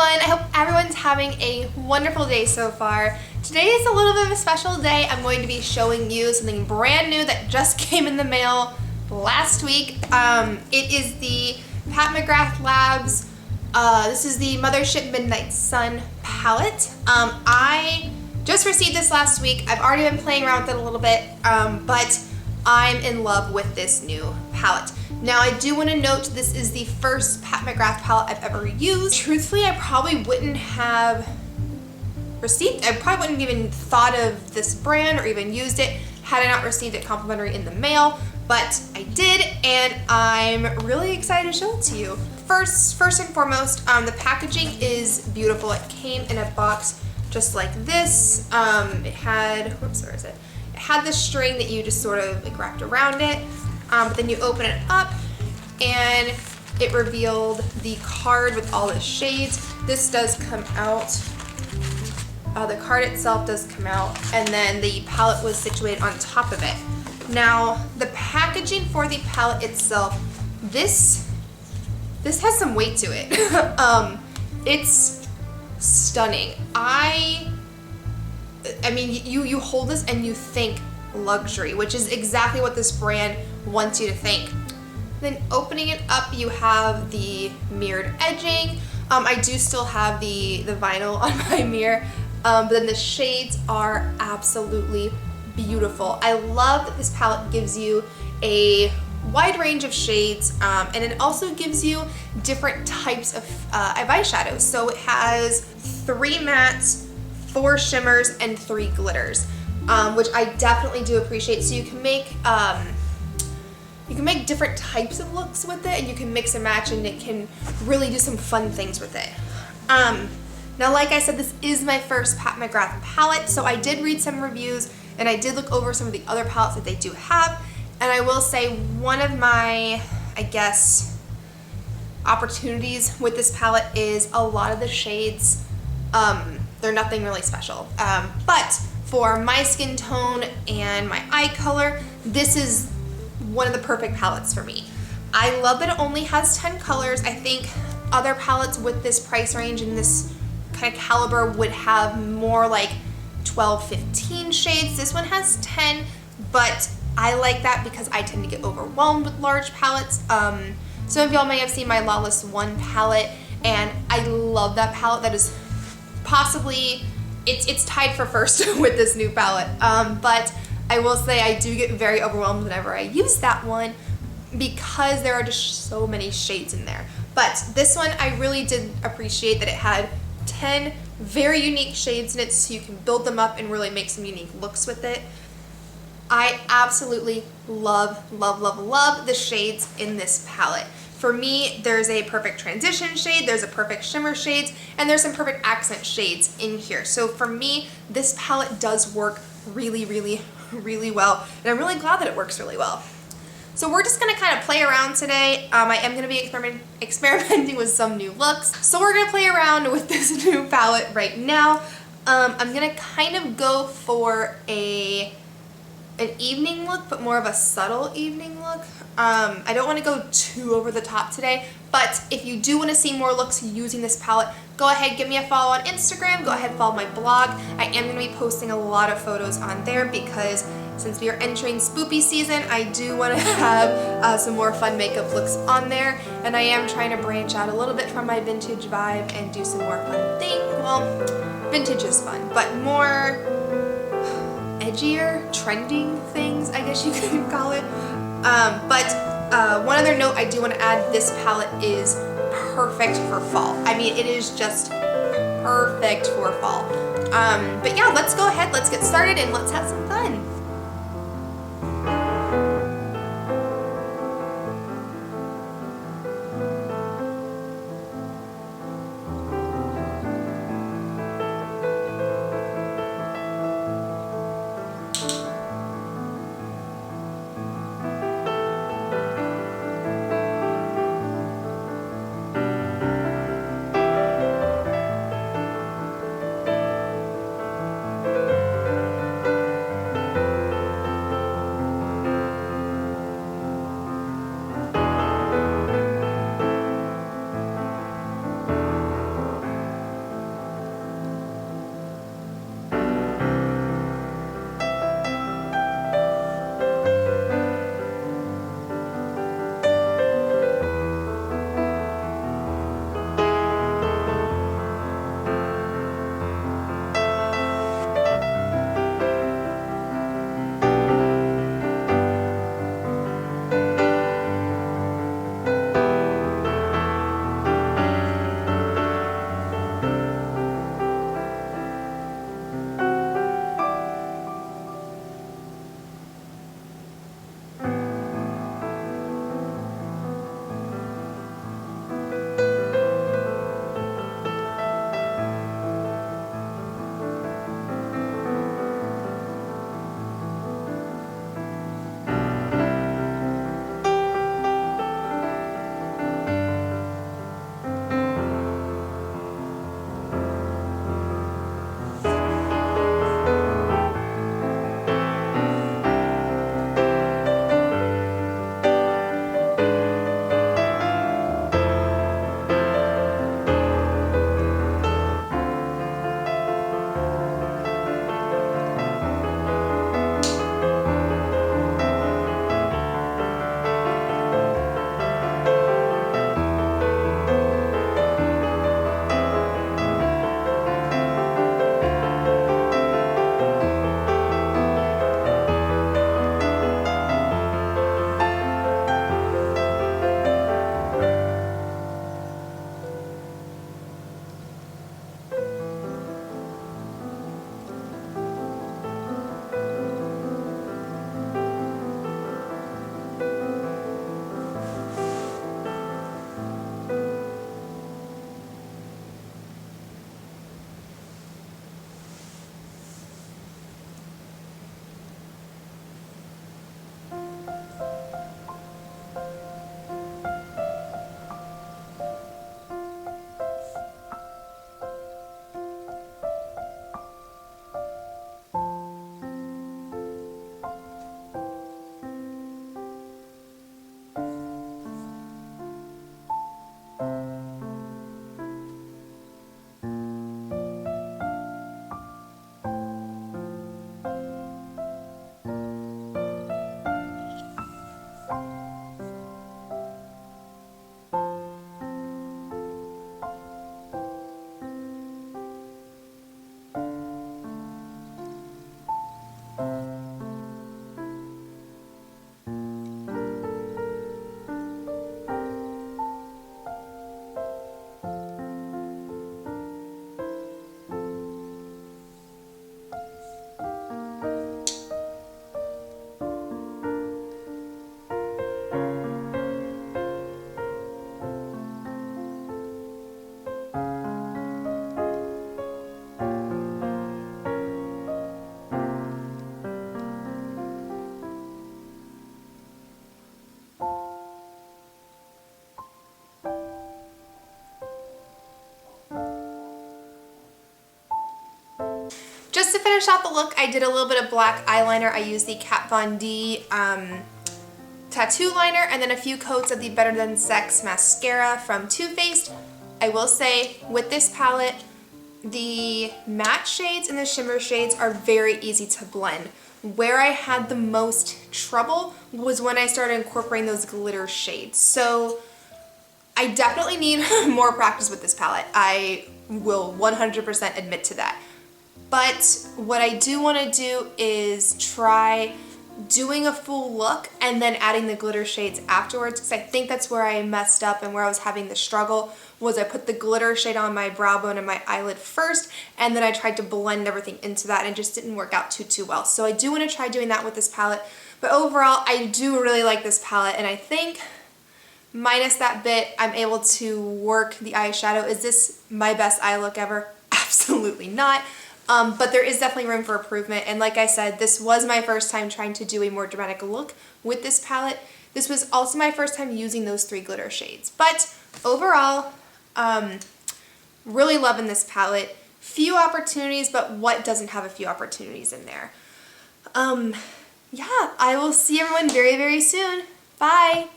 everyone. I hope everyone's having a wonderful day so far. Today is a little bit of a special day. I'm going to be showing you something brand new that just came in the mail last week. It is the Pat McGrath Labs. This is the Mothership Midnight Sun palette. I just received this last week. I've already been playing around with it a little bit, but I'm in love with this new palette. Now, I do want to note this is the first Pat McGrath palette I've ever used. Truthfully, I probably wouldn't have I probably wouldn't even thought of this brand or even used it had I not received it complimentary in the mail, but I did, and I'm really excited to show it to you. First and foremost, the packaging is beautiful. It came in a box just like this. It had, whoops, where is it? It had this string that you just sort of like wrapped around it. But then you open it up and it revealed the card with all the shades. This does come out. The card itself does come out, and then the palette was situated on top of it. Now, the packaging for the palette itself, this has some weight to it. It's stunning. I mean, you hold this and you think luxury, which is exactly what this brand wants you to think. Then opening it up, you have the mirrored edging. I do still have the vinyl on my mirror, but then the shades are absolutely beautiful. I love that this palette gives you a wide range of shades, and it also gives you different types of eyeshadows. So it has 3 mattes, 4 shimmers, and 3 glitters. Which I definitely do appreciate. So you can make different types of looks with it, and you can mix and match, and it can really do some fun things with it. Now, like I said, this is my first Pat McGrath palette, so I did read some reviews, and I did look over some of the other palettes that they do have, and I will say one of my, I guess, opportunities with this palette is a lot of the shades, they're nothing really special, but for my skin tone and my eye color, this is one of the perfect palettes for me. I love that it only has 10 colors. I think other palettes with this price range and this kind of caliber would have more like 12, 15 shades. This one has 10, but I like that because I tend to get overwhelmed with large palettes. Some of y'all may have seen my Lawless 1 palette, and I love that palette. That is possibly, it's tied for first with this new palette, but I will say I do get very overwhelmed whenever I use that one because there are just so many shades in there. But this one, I really did appreciate that it had 10 very unique shades in it, so you can build them up and really make some unique looks with it. I absolutely love, love, love, love the shades in this palette. For me, there's a perfect transition shade, there's a perfect shimmer shades, and there's some perfect accent shades in here. So for me, this palette does work really, really, really well, and I'm really glad that it works really well. So we're just gonna kind of play around today. I am gonna be experimenting with some new looks. So we're gonna play around with this new palette right now. I'm gonna kind of go for an evening look, but more of a subtle evening look. I don't want to go too over the top today, but if you do want to see more looks using this palette, go ahead, give me a follow on Instagram, go ahead and follow my blog. I am going to be posting a lot of photos on there because since we are entering spoopy season, I do want to have some more fun makeup looks on there, and I am trying to branch out a little bit from my vintage vibe and do some more fun things. Well, vintage is fun, but more edgier, trending things, I guess you could call it. But one other note I do want to add, this palette is perfect for fall. I mean, it is just perfect for fall. But yeah, let's go ahead, let's get started, and let's have some fun. just to finish off the look, I did a little bit of black eyeliner. I used the Kat Von D tattoo liner and then a few coats of the Better Than Sex mascara from Too Faced. I will say with this palette, the matte shades and the shimmer shades are very easy to blend. Where I had the most trouble was when I started incorporating those glitter shades. So I definitely need more practice with this palette. I will 100% admit to that. But what I do want to do is try doing a full look and then adding the glitter shades afterwards, because I think that's where I messed up and where I was having the struggle was I put the glitter shade on my brow bone and my eyelid first, and then I tried to blend everything into that and it just didn't work out too well. So I do want to try doing that with this palette, but overall I do really like this palette, and I think minus that bit I'm able to work the eyeshadow. Is this my best eye look ever? Absolutely not. But there is definitely room for improvement, and like I said, this was my first time trying to do a more dramatic look with this palette. This was also my first time using those 3 glitter shades, but overall, really loving this palette. Few opportunities, but what doesn't have a few opportunities in there? Yeah, I will see everyone very soon. Bye!